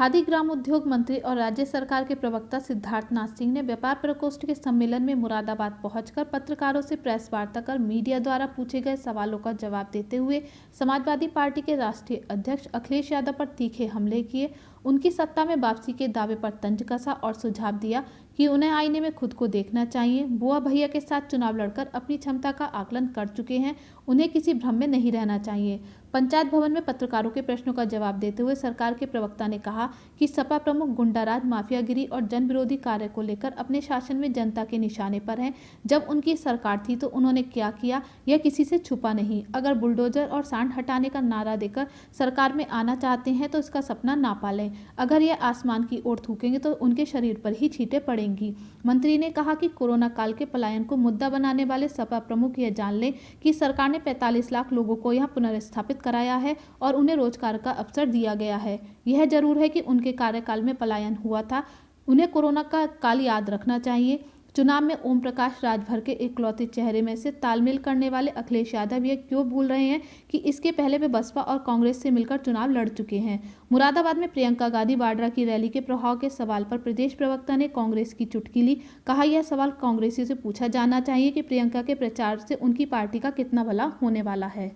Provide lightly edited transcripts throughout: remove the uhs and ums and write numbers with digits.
खादी ग्राम उद्योग मंत्री और राज्य सरकार के प्रवक्ता सिद्धार्थनाथ सिंह ने व्यापार प्रकोष्ठ के सम्मेलन में मुरादाबाद पहुंचकर पत्रकारों से प्रेस वार्ता कर मीडिया द्वारा पूछे गए सवालों का जवाब देते हुए समाजवादी पार्टी के राष्ट्रीय अध्यक्ष अखिलेश यादव पर तीखे हमले किए, उनकी सत्ता में वापसी के दावे पर तंज कसा और सुझाव दिया कि उन्हें आईने में खुद को देखना चाहिए। बुआ भैया के साथ चुनाव लड़कर अपनी क्षमता का आकलन कर चुके हैं, उन्हें किसी भ्रम में नहीं रहना चाहिए। पंचायत भवन में पत्रकारों के प्रश्नों का जवाब देते हुए सरकार के प्रवक्ता ने कहा कि सपा प्रमुख गुंडाराज, माफियागिरी और जन विरोधी कार्य को लेकर अपने शासन में जनता के निशाने पर हैं। जब उनकी सरकार थी तो उन्होंने क्या किया, यह किसी से छुपा नहीं। अगर बुलडोजर और सांड हटाने का नारा देकर सरकार में आना चाहते हैं तो इसका सपना ना पालें। अगर ये आसमान की ओर थूकेंगे तो उनके शरीर पर ही छींटे पड़ेंगी। मंत्री ने कहा कि कोरोना काल के पलायन को मुद्दा बनाने वाले सपा प्रमुख यह जान लें कि सरकार ने 45 लाख लोगों को यहाँ पुनर्स्थापित कराया है और उन्हें रोजगार का अवसर दिया गया है। यह जरूर है कि उनके कार्यकाल में पलायन हुआ था, उन्हें कोरोना का काल याद रखना चाहिए। चुनाव में ओम प्रकाश राजभर के इकलौते चेहरे में से तालमेल करने वाले अखिलेश यादव ये क्यों भूल रहे हैं कि इसके पहले वे बसपा और कांग्रेस से मिलकर चुनाव लड़ चुके हैं। मुरादाबाद में प्रियंका गांधी वाड्रा की रैली के प्रभाव के सवाल पर प्रदेश प्रवक्ता ने कांग्रेस की चुटकी ली। कहा, यह सवाल कांग्रेसियों से पूछा जाना चाहिए कि प्रियंका के प्रचार से उनकी पार्टी का कितना भला होने वाला है।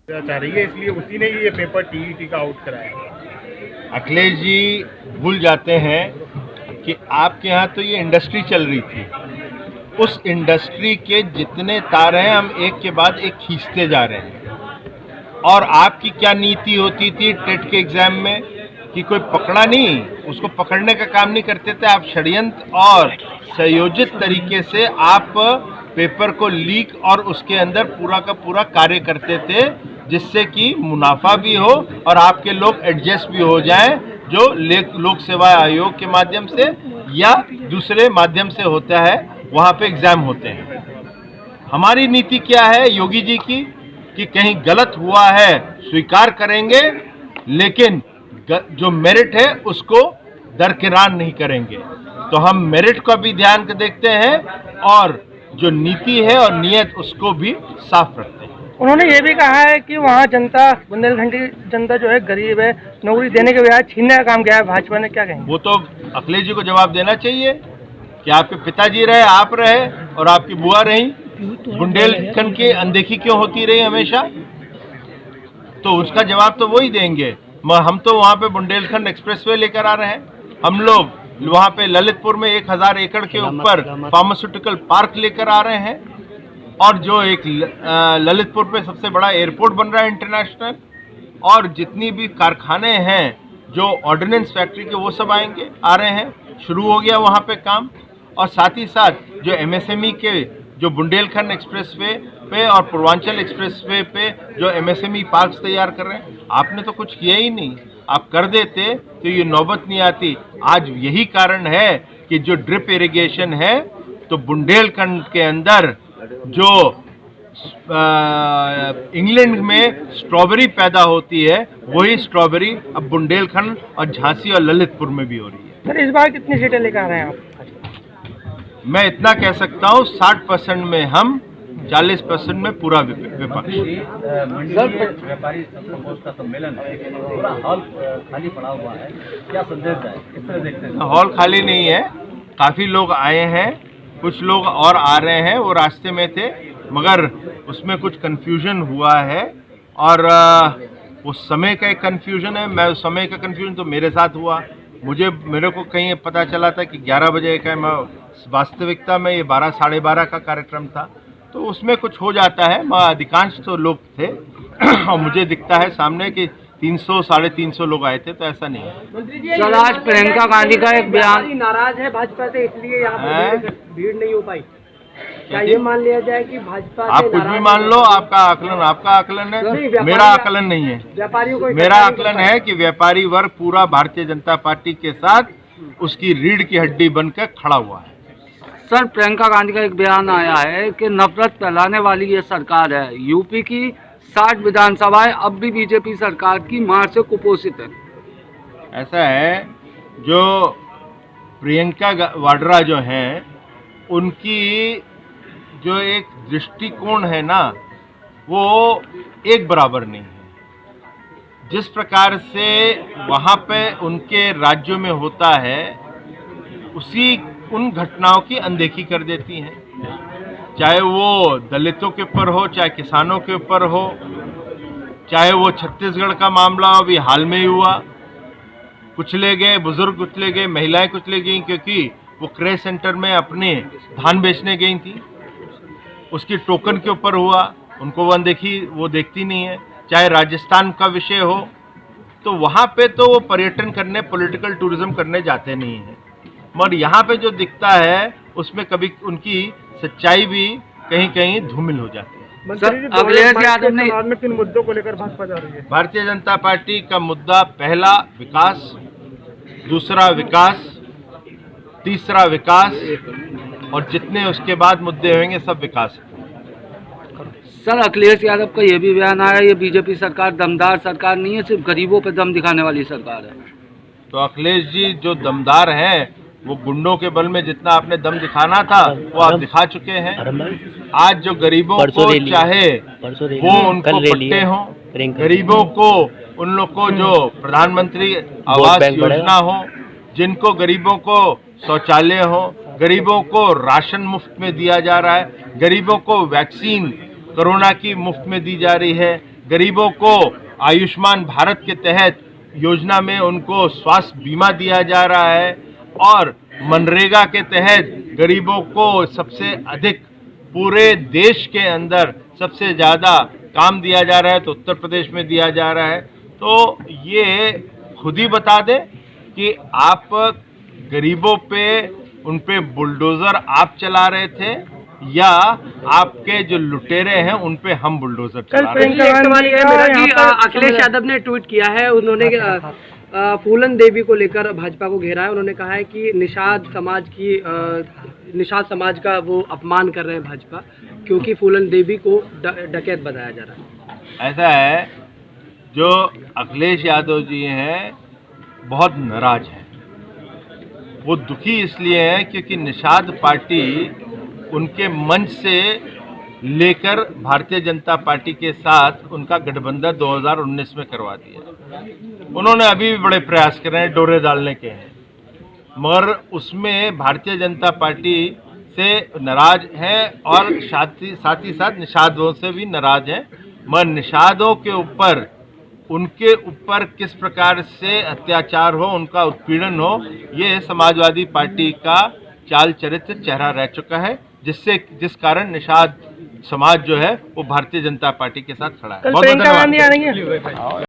चाह रही है, इसलिए उसी ने ये पेपर टीईटी का आउट कराया। अखिलेश जी भूल जाते हैं कि आपके यहाँ तो ये इंडस्ट्री चल रही थी, उस इंडस्ट्री के जितने तार हैं हम एक के बाद एक खींचते जा रहे हैं। और आपकी क्या नीति होती थी टेट के एग्जाम में कि कोई पकड़ा नहीं, उसको पकड़ने का काम नहीं करते थे आप। षड्यंत्र और संयोजित तरीके से आप पेपर को लीक और उसके अंदर पूरा का पूरा कार्य करते थे, जिससे कि मुनाफा भी हो और आपके लोग एडजस्ट भी हो जाएं, जो लोक सेवा आयोग के माध्यम से या दूसरे माध्यम से होता है, वहाँ पे एग्जाम होते हैं। हमारी नीति क्या है योगी जी की कि कहीं गलत हुआ है स्वीकार करेंगे, लेकिन जो मेरिट है उसको दरकिरार नहीं करेंगे। तो हम मेरिट का भी ध्यान देखते हैं और जो नीति है और नियत उसको भी साफ रखते हैं। उन्होंने ये भी कहा है कि वहाँ जनता, बुंदेलखंड की जनता जो है गरीब है, नौकरी देने के बजाय छीनने का काम किया है भाजपा ने, क्या कहेंगे? वो तो अखिलेश जी को जवाब देना चाहिए कि आपके पिताजी रहे, आप रहे और आपकी बुआ रही, बुंदेलखंड की अनदेखी क्यों होती रही हमेशा? तो उसका जवाब तो वो ही देंगे। हम तो वहाँ पे बुंदेलखंड एक्सप्रेसवे लेकर आ रहे हैं, हम लोग वहाँ पे ललितपुर में 1000 एकड़ के ऊपर फार्मास्यूटिकल पार्क लेकर आ रहे हैं, और जो एक ललितपुर पे सबसे बड़ा एयरपोर्ट बन रहा है इंटरनेशनल, और जितनी भी कारखाने हैं जो ऑर्डिनेंस फैक्ट्री के वो सब आ रहे हैं, शुरू हो गया वहाँ पे काम। और साथ ही साथ जो एमएसएमई के जो बुंदेलखंड एक्सप्रेसवे पे और पूर्वांचल एक्सप्रेसवे पे जो एमएसएमई पार्क्स तैयार कर रहे हैं, आपने तो कुछ किया ही नहीं। आप कर देते तो ये नौबत नहीं आती। आज यही कारण है कि जो ड्रिप इरिगेशन है, तो बुंदेलखंड के अंदर जो इंग्लैंड में स्ट्रॉबेरी पैदा होती है, वही स्ट्रॉबेरी अब बुंदेलखंड और झांसी और ललितपुर में भी हो रही है। सर, इस बार कितनी सीटें लेकर आ रहे हैं आप? मैं इतना कह सकता हूँ 60% में हम, 40% में पूरा विपक्ष। व्यापारी प्रकोष्ठ का सम्मेलन है, पूरा हॉल खाली पड़ा हुआ है, क्या संदेश है, किस तरह देखते हैं? हॉल खाली नहीं है, काफी लोग आए हैं, कुछ लोग और आ रहे हैं, वो रास्ते में थे, मगर उसमें कुछ कंफ्यूजन हुआ है और वो समय का एक कंफ्यूजन है। मैं उस समय का कंफ्यूजन तो मेरे साथ हुआ, मेरे को कहीं पता चला था कि 11 बजे का, मैं वास्तविकता में ये 12 साढ़े 12 का कार्यक्रम था, तो उसमें कुछ हो जाता है। अधिकांश तो लोग थे और मुझे दिखता है सामने कि 300 साढ़े 300 लोग आए थे, तो ऐसा नहीं है। सर, आज प्रियंका गांधी का एक बयान, नाराज है भाजपा से, इसलिए यहाँ पर भीड़ नहीं हो पाई। क्या ये मान लिया जाए कि भाजपा आप कुछ भी मान लो, आपका आकलन है, मेरा आकलन नहीं है। व्यापारियों को मेरा आकलन है कि व्यापारी वर्ग पूरा भारतीय जनता पार्टी के साथ उसकी रीढ़ की हड्डी बनकर खड़ा हुआ है। सर, प्रियंका गांधी का एक बयान आया है कि नफरत फैलाने वाली ये सरकार है, यूपी की 60 विधानसभाएं अब भी बीजेपी सरकार की मार से कुपोषित है। ऐसा है, जो प्रियंका वाड्रा जो हैं, उनकी जो एक दृष्टिकोण है ना, वो एक बराबर नहीं है। जिस प्रकार से वहाँ पे उनके राज्यों में होता है उन घटनाओं की अनदेखी कर देती हैं, चाहे वो दलितों के ऊपर हो, चाहे किसानों के ऊपर हो, चाहे वो छत्तीसगढ़ का मामला अभी हाल में ही हुआ, कुचले गए बुजुर्ग, कुचले गए महिलाएं, कुचले गई क्योंकि वो क्रय सेंटर में अपने धान बेचने गई थी, उसकी टोकन के ऊपर हुआ, उनको वो अनदेखी वो देखती नहीं है। चाहे राजस्थान का विषय हो, तो वहाँ पे तो वो पर्यटन करने, पॉलिटिकल टूरिज्म करने जाते नहीं हैं, मगर यहाँ पे जो दिखता है उसमें कभी उनकी सच्चाई भी कहीं कहीं धूमिल हो जाती है। मंत्री जी, अखिलेश यादव ने समाज में किन मुद्दों को लेकर भाजपा जा रही है? भारतीय जनता पार्टी का मुद्दा पहला विकास, दूसरा विकास, तीसरा विकास, और जितने उसके बाद मुद्दे होंगे सब विकास। सर, अखिलेश यादव का ये भी बयान आया, ये बीजेपी सरकार दमदार सरकार नहीं है, सिर्फ गरीबों पे दम दिखाने वाली सरकार है। तो अखिलेश जी जो दमदार हैं, वो गुंडों के बल में जितना आपने दम दिखाना था वो आप दिखा चुके हैं। आज जो गरीबों को चाहे वो उनको पट्टे हों, गरीबों को, उन लोग को जो प्रधानमंत्री आवास योजना हो, जिनको गरीबों को शौचालय हो, गरीबों को राशन मुफ्त में दिया जा रहा है, गरीबों को वैक्सीन कोरोना की मुफ्त में दी जा रही है, गरीबों को आयुष्मान भारत के तहत योजना में उनको स्वास्थ्य बीमा दिया जा रहा है, और मनरेगा के तहत गरीबों को सबसे अधिक पूरे देश के अंदर सबसे ज़्यादा काम दिया जा रहा है, तो उत्तर प्रदेश में दिया जा रहा है। तो ये खुद ही बता दें कि आप गरीबों पे, उन पे बुलडोज़र आप चला रहे थे या आपके जो लुटेरे हैं उन पे हम बुलडोज़र चला रहे हैं। अखिलेश यादव ने ट्वीट किया है, उन्होंने फूलन देवी को लेकर भाजपा को घेरा है। उन्होंने कहा है कि निषाद समाज का वो अपमान कर रहे हैं भाजपा, क्योंकि फूलन देवी को डकैत बताया जा रहा है। ऐसा है, जो अखिलेश यादव जी हैं बहुत नाराज हैं, वो दुखी इसलिए हैं क्योंकि निषाद पार्टी उनके मंच से लेकर भारतीय जनता पार्टी के साथ उनका गठबंधन 2019 में करवा दिया। उन्होंने अभी भी बड़े प्रयास कर रहे हैं, डोरे डालने के हैं, मगर उसमें भारतीय जनता पार्टी से नाराज हैं और साथ ही साथ निषादों से भी नाराज हैं। मगर निषादों के ऊपर, उनके ऊपर किस प्रकार से अत्याचार हो, उनका उत्पीड़न हो, ये समाजवादी पार्टी का चाल चरित्र चेहरा रह चुका है, जिस कारण निषाद समाज जो है वो भारतीय जनता पार्टी के साथ खड़ा है। बहुत बहुत धन्यवाद।